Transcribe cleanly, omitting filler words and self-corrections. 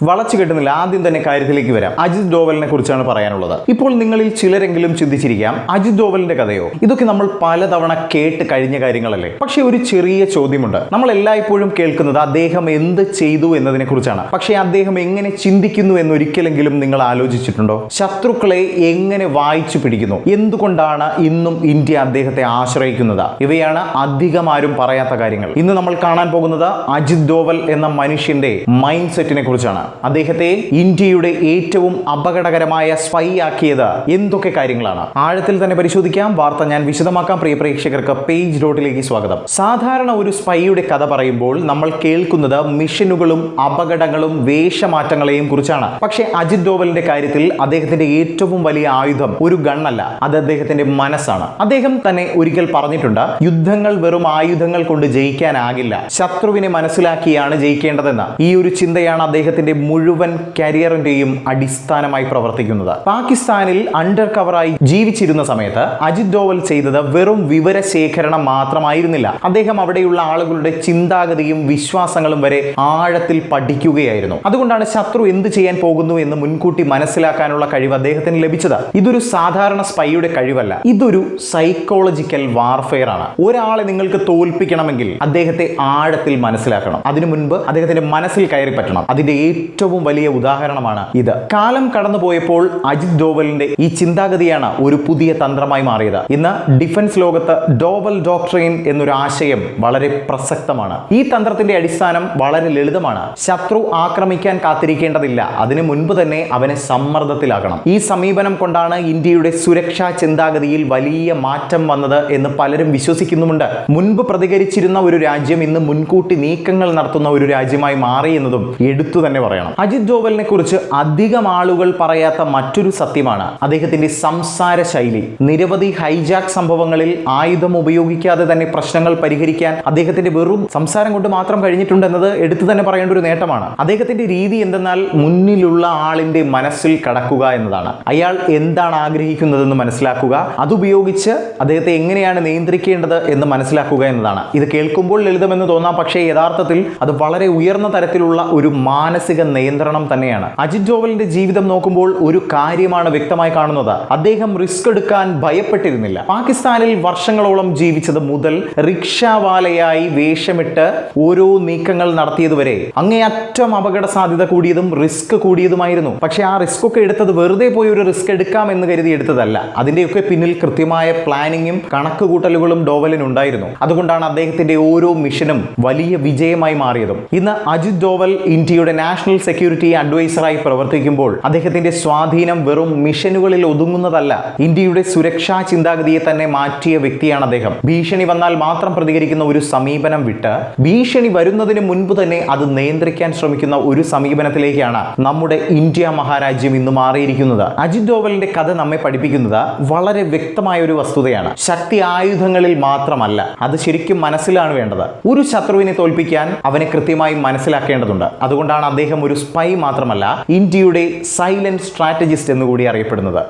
വളച്ചു കെട്ടുന്നില്ല. ആദ്യം തന്നെ കാര്യത്തിലേക്ക് വരാം. അജിത് ഡോവലിനെ കുറിച്ചാണ് പറയാനുള്ളത്. ഇപ്പോൾ നിങ്ങളിൽ ചിലരെങ്കിലും ചിന്തിച്ചിരിക്കാം, അജിത് ഡോവലിന്റെ കഥയോ? ഇതൊക്കെ നമ്മൾ പലതവണ കേട്ട് കഴിഞ്ഞ കാര്യങ്ങളല്ലേ. പക്ഷെ ഒരു ചെറിയ ചോദ്യമുണ്ട്. നമ്മൾ എല്ലായ്പ്പോഴും കേൾക്കുന്നത് അദ്ദേഹം എന്ത് ചെയ്തു എന്നതിനെ കുറിച്ചാണ്. പക്ഷെ അദ്ദേഹം എങ്ങനെ ചിന്തിക്കുന്നു എന്നൊരിക്കലെങ്കിലും നിങ്ങൾ ആലോചിച്ചിട്ടുണ്ടോ? ശത്രുക്കളെ എങ്ങനെ വായിച്ചു പിടിക്കുന്നു? എന്തുകൊണ്ടാണ് ഇന്നും ഇന്ത്യ അദ്ദേഹത്തെ ആശ്രയിക്കുന്നത്? ഇവയാണ് അധികം ആരും പറയാത്ത കാര്യങ്ങൾ. ഇന്ന് നമ്മൾ കാണാൻ പോകുന്നത് അജിത് ഡോവൽ എന്ന മനുഷ്യന്റെ മൈൻഡ് സെറ്റിനെ കുറിച്ചാണ്. അദ്ദേഹത്തെ ഇന്ത്യയുടെ ഏറ്റവും അപകടകരമായ സ്പൈ ആക്കിയത് എന്തൊക്കെ കാര്യങ്ങളാണ്? ആഴത്തിൽ തന്നെ പരിശോധിക്കാം. വാർത്ത ഞാൻ വിശദമാക്കാം. പ്രിയ പ്രേക്ഷകർക്ക് പേജ് ഡോട്ടിലേക്ക് സ്വാഗതം. സാധാരണ ഒരു സ്പൈയുടെ കഥ പറയുമ്പോൾ നമ്മൾ കേൾക്കുന്നത് മിഷനുകളും അപകടങ്ങളും വേഷമാറ്റങ്ങളെയും കുറിച്ചാണ്. പക്ഷേ അജിത് ഡോവലിന്റെ കാര്യത്തിൽ അദ്ദേഹത്തിന്റെ ഏറ്റവും വലിയ ആയുധം ഒരു ഗണ്ണല്ല, അത് അദ്ദേഹത്തിന്റെ മനസ്സാണ്. അദ്ദേഹം തന്നെ ഒരിക്കൽ പറഞ്ഞിട്ടുണ്ട്, യുദ്ധങ്ങൾ വെറും ആയുധങ്ങൾ കൊണ്ട് ജയിക്കാനാകില്ല, ശത്രുവിനെ മനസ്സിലാക്കിയാണ് ജയിക്കേണ്ടതെന്ന്. ഈ ഒരു ചിന്തയാണ് അദ്ദേഹത്തിന്റെ മുഴുവൻ കരിയറിന്റെയും അടിസ്ഥാനമായി പ്രവർത്തിക്കുന്നത്. പാകിസ്ഥാനിൽ അണ്ടർ കവറായി ജീവിച്ചിരുന്ന സമയത്ത് അജിത് ഡോവൽ ചെയ്തത് വെറും വിവരശേഖരണം മാത്രമായിരുന്നില്ല. അദ്ദേഹം അവിടെയുള്ള ആളുകളുടെ ചിന്താഗതിയും വിശ്വാസങ്ങളും വരെ ആഴത്തിൽ പഠിക്കുകയായിരുന്നു. അതുകൊണ്ടാണ് ശത്രു എന്ത് ചെയ്യാൻ പോകുന്നു എന്ന് മുൻകൂട്ടി മനസ്സിലാക്കാനുള്ള കഴിവ് അദ്ദേഹത്തിന് ലഭിച്ചത്. ഇതൊരു സാധാരണ സ്പൈയുടെ കഴിവല്ല, ഇതൊരു സൈക്കോളജിക്കൽ വാർഫെയർ ആണ്. ഒരാളെ നിങ്ങൾക്ക് തോൽപ്പിക്കണമെങ്കിൽ അദ്ദേഹത്തെ ആഴത്തിൽ മനസ്സിലാക്കണം. അതിനു മുൻപ് അദ്ദേഹത്തിന്റെ മനസ്സിൽ കയറി പറ്റണം. അതിന്റെ ഏറ്റവും വലിയ ഉദാഹരണമാണ് ഇത്. കാലം കടന്നുപോയപ്പോൾ അജിത് ഡോവലിന്റെ ഈ ചിന്താഗതിയാണ് ഒരു പുതിയ തന്ത്രമായി മാറിയത്. ഇന്ന് ഡിഫൻസ് ലോകത്ത് ഡോവൽ ഡോക്ട്രിൻ എന്നൊരു ആശയം വളരെ പ്രസക്തമാണ്. ഈ തന്ത്രത്തിന്റെ അടിസ്ഥാനം വളരെ ലളിതമാണ്. ശത്രു ആക്രമിക്കാൻ കാത്തിരിക്കേണ്ടതില്ല, അതിനു മുൻപ് തന്നെ അവനെ സമ്മർദ്ദത്തിലാക്കണം. ഈ സമീപനം കൊണ്ടാണ് ഇന്ത്യയുടെ സുരക്ഷാ ചിന്താഗതിയിൽ വലിയ മാറ്റം വന്നത് എന്ന് പലരും വിശ്വസിക്കുന്നുമുണ്ട്. മുൻപ് പ്രതികരിച്ചിരുന്ന ഒരു രാജ്യം ഇന്ന് മുൻകൂട്ടി നീക്കങ്ങൾ നടത്തുന്ന ഒരു രാജ്യമായി മാറി എന്നതും എടുത്തു തന്നെ പറയണം. അജിത് ഡോവലിനെ കുറിച്ച് അധികം ആളുകൾ പറയാത്ത മറ്റൊരു സത്യമാണ് അദ്ദേഹത്തിന്റെ സംസാര ശൈലി. നിരവധി ഹൈജാക്ക് സംഭവങ്ങളിൽ ആയുധം ഉപയോഗിക്കാതെ തന്നെ പ്രശ്നങ്ങൾ പരിഹരിക്കാൻ അദ്ദേഹത്തിന്റെ വെറും സംസാരം കൊണ്ട് മാത്രം കഴിഞ്ഞിട്ടുണ്ടെന്നത് എടുത്തു തന്നെ പറയേണ്ട ഒരു നേട്ടമാണ്. അദ്ദേഹത്തിന്റെ രീതി എന്തെന്നാൽ മുന്നിലുള്ള ആളിന്റെ മനസ്സിൽ കടക്കുക എന്നതാണ്. അയാൾ എന്താണ് ആഗ്രഹിക്കുന്നതെന്ന് മനസ്സിലാക്കുക, അതുപയോഗിച്ച് അദ്ദേഹത്തെ എങ്ങനെയാണ് നിയന്ത്രിക്കേണ്ടത് എന്ന് മനസ്സിലാക്കുക എന്നതാണ്. ഇത് കേൾക്കുമ്പോൾ ലളിതമെന്ന് തോന്നാം, പക്ഷേ യഥാർത്ഥത്തിൽ അത് വളരെ ഉയർന്ന തരത്തിലുള്ള ഒരു മാനസിക നിയന്ത്രണം തന്നെയാണ്. അജിത് ഡോവലിന്റെ ജീവിതം നോക്കുമ്പോൾ ഒരു കാര്യമാണ് വ്യക്തമായി കാണുന്നത്. അദ്ദേഹം റിസ്ക് എടുക്കാൻ ഭയപ്പെട്ടിരുന്നില്ല. പാകിസ്ഥാനിൽ വർഷങ്ങളോളം ജീവിച്ചത് മുതൽ റിക്ഷാവാലയായി വേഷമിട്ട് ഓരോ നീക്കങ്ങൾ നടത്തിയതുവരെ അങ്ങേയറ്റം അപകട സാധ്യത കൂടിയതും റിസ്ക് കൂടിയതുമായിരുന്നു. പക്ഷെ ആ റിസ്ക് ഒക്കെ എടുത്തത് വെറുതെ പോയി ഒരു റിസ്ക് എടുക്കാം എന്ന് കരുതി എടുത്തതല്ല. അതിന്റെയൊക്കെ പിന്നിൽ കൃത്യമായ പ്ലാനിങ്ങും കണക്കുകൂട്ടലുകളും ഡോവലിനുണ്ടായിരുന്നു. അതുകൊണ്ടാണ് അദ്ദേഹത്തിന്റെ ഓരോ മിഷനും വലിയ വിജയമായി മാറിയതും. ഇന്ന് അജിത് ഡോവൽ ഇന്ത്യയുടെ നാഷണൽ സെക്യൂരിറ്റി അഡ്വൈസറായി പ്രവർത്തിക്കുമ്പോൾ അദ്ദേഹത്തിന്റെ സ്വാധീനം വെറും മിഷനുകളിൽ ഒതുങ്ങുന്നതല്ല, ഇന്ത്യയുടെ സുരക്ഷാ ചിന്താഗതിയെ തന്നെ മാറ്റിയ വ്യക്തിയാണ് അദ്ദേഹം. ഭീഷണി വന്നാൽ മാത്രം പ്രതികരിക്കുന്ന ഒരു സമീപനം വിട്ട് ഭീഷണി വരുന്നതിന് മുൻപ് തന്നെ അത് നിയന്ത്രിക്കാൻ ശ്രമിക്കുന്ന ഒരു സമീപനത്തിലേക്കാണ് നമ്മുടെ ഇന്ത്യ മഹാരാജ്യം ഇന്ന് മാറിയിരിക്കുന്നത്. അജിത് ഡോവലിന്റെ കഥ നമ്മെ പഠിപ്പിക്കുന്നത് വളരെ വ്യക്തമായ ഒരു വസ്തുതയാണ്. ശക്തി ആയുധങ്ങളിൽ മാത്രമല്ല, അത് ശരിക്കും മനസ്സിലാണ് വേണ്ടത്. ഒരു ശത്രുവിനെ തോൽപ്പിക്കാൻ അവനെ കൃത്യമായി മനസ്സിലാക്കേണ്ടതുണ്ട്. അതുകൊണ്ടാണ് അദ്ദേഹം ഒരു സ്പൈ മാത്രമല്ല, ഇന്ത്യയുടെ സൈലന്റ് സ്ട്രാറ്റജിസ്റ്റ് എന്നുകൂടി അറിയപ്പെടുന്നത്.